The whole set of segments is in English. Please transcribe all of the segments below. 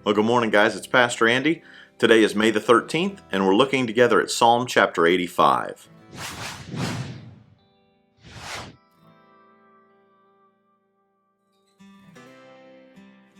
Well, good morning, guys. It's Pastor Andy. Today is May the 13th, and we're looking together at Psalm chapter 85.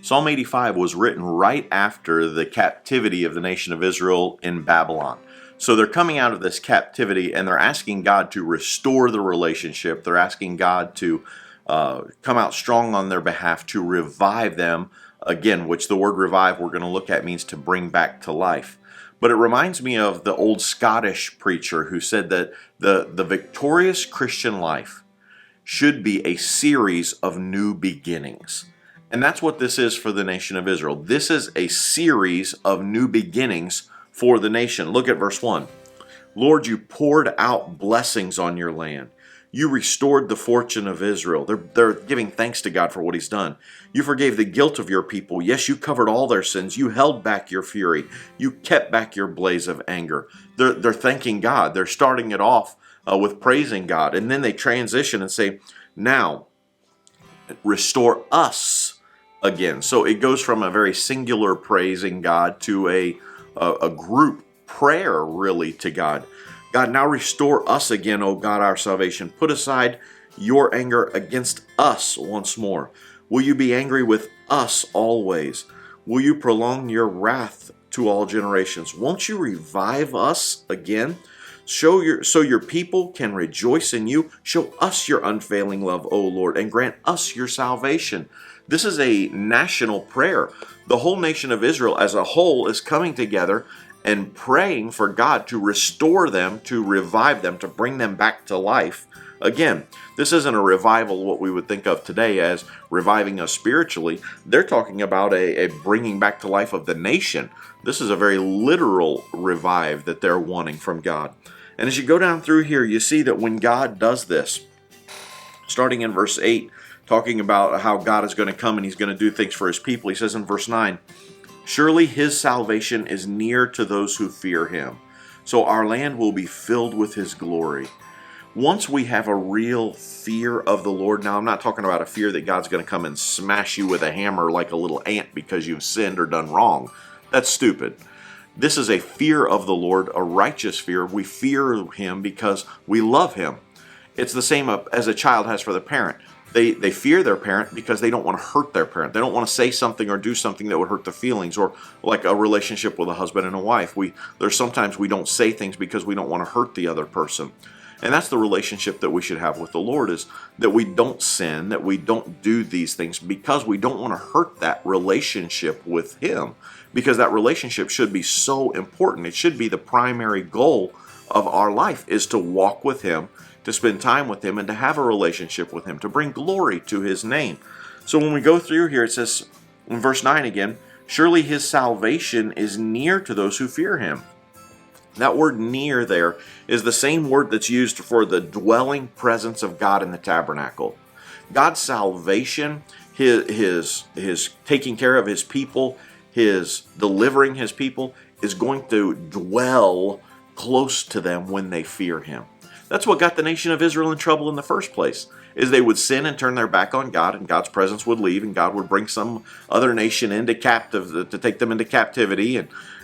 Psalm 85 was written right after the captivity of the nation of Israel in Babylon. So they're coming out of this captivity, and they're asking God to restore the relationship. They're asking God to come out strong on their behalf, to revive them again, which the word revive we're going to look at means to bring back to life. But it reminds me of the old Scottish preacher who said that the victorious Christian life should be a series of new beginnings. And that's what this is for the nation of Israel. This is a series of new beginnings for the nation. Look at verse 1. Lord, you poured out blessings on your land. You restored the fortune of Israel. They're giving thanks to God for what he's done. You forgave the guilt of your people. Yes, you covered all their sins. You held back your fury. You kept back your blaze of anger. They're thanking God. They're starting it off with praising God. And then they transition and say, now, restore us again. So it goes from a very singular praising God to a group prayer really to God. God, now restore us again, O God, our salvation. Put aside your anger against us once more. Will you be angry with us always? Will you prolong your wrath to all generations? Won't you revive us again? So your people can rejoice in you. Show us your unfailing love, O Lord, and grant us your salvation. This is a national prayer. The whole nation of Israel as a whole is coming together and praying for God to restore them, to revive them, to bring them back to life. Again, this isn't a revival, what we would think of today as reviving us spiritually. They're talking about a bringing back to life of the nation. This is a very literal revive that they're wanting from God. And as you go down through here, you see that when God does this, starting in verse 8, talking about how God is going to come and he's going to do things for his people, he says in verse 9, surely his salvation is near to those who fear him. So our land will be filled with his glory. Once we have a real fear of the Lord, now I'm not talking about a fear that God's going to come and smash you with a hammer like a little ant because you've sinned or done wrong. That's stupid. This is a fear of the Lord, a righteous fear. We fear him because we love him. It's the same as a child has for the parent. They fear their parent because they don't want to hurt their parent. They don't want to say something or do something that would hurt the feelings, or like a relationship with a husband and a wife. There's sometimes we don't say things because we don't want to hurt the other person. And that's the relationship that we should have with the Lord, is that we don't sin, that we don't do these things because we don't want to hurt that relationship with him, because that relationship should be so important. It should be the primary goal of our life, is to walk with him, to spend time with him, and to have a relationship with him, to bring glory to his name. So when we go through here, it says in verse 9 again, surely his salvation is near to those who fear him. That word near there is the same word that's used for the dwelling presence of God in the tabernacle. God's salvation, his taking care of his people, his delivering his people, is going to dwell close to them when they fear him. That's what got the nation of Israel in trouble in the first place, is they would sin and turn their back on God, and God's presence would leave, and God would bring some other nation into to take them into captivity,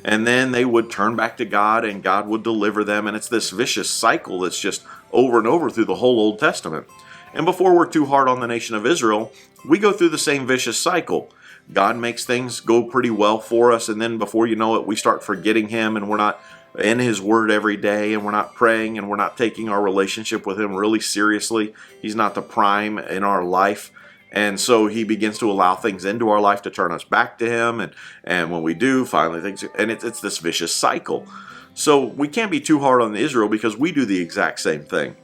and then they would turn back to God, and God would deliver them, and it's this vicious cycle that's just over and over through the whole Old Testament. And before we're too hard on the nation of Israel, we go through the same vicious cycle. God makes things go pretty well for us, and then before you know it, we start forgetting him, and we're not in his word every day, and we're not praying, and we're not taking our relationship with him really seriously. He's not the prime in our life. And so he begins to allow things into our life to turn us back to him. And when we do, finally things, and it's this vicious cycle. So we can't be too hard on Israel because we do the exact same thing.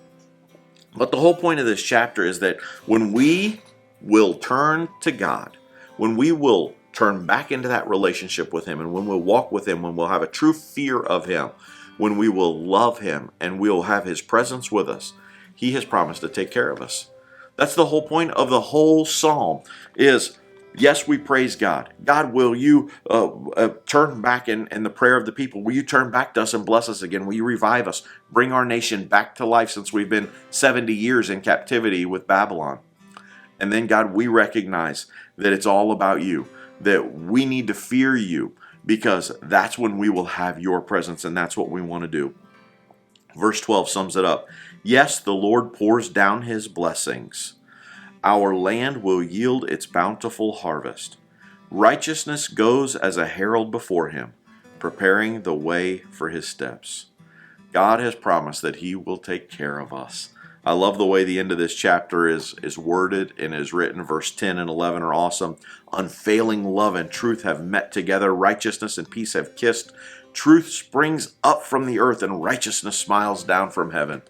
But the whole point of this chapter is that when we will turn to God, when we will turn back into that relationship with him, and when we'll walk with him, when we'll have a true fear of him, when we will love him and we'll have his presence with us, he has promised to take care of us. That's the whole point of the whole psalm, is yes, we praise God. God, will you turn back in the prayer of the people? Will you turn back to us and bless us again? Will you revive us? Bring our nation back to life, since we've been 70 years in captivity with Babylon. And then, God, we recognize that it's all about you. that we need to fear you, because that's when we will have your presence, and that's what we want to do. Verse 12 sums it up. Yes, the Lord pours down his blessings. Our land will yield its bountiful harvest. Righteousness goes as a herald before him, preparing the way for his steps. God has promised that he will take care of us. I love the way the end of this chapter is worded and is written. Verse 10 and 11 are awesome. Unfailing love and truth have met together. Righteousness and peace have kissed. Truth springs up from the earth and righteousness smiles down from heaven.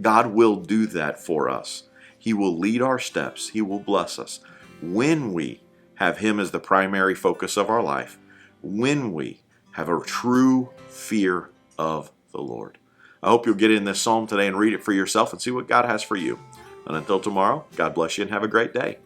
God will do that for us. He will lead our steps. He will bless us when we have him as the primary focus of our life, when we have a true fear of the Lord. I hope you'll get in this psalm today and read it for yourself and see what God has for you. And until tomorrow, God bless you and have a great day.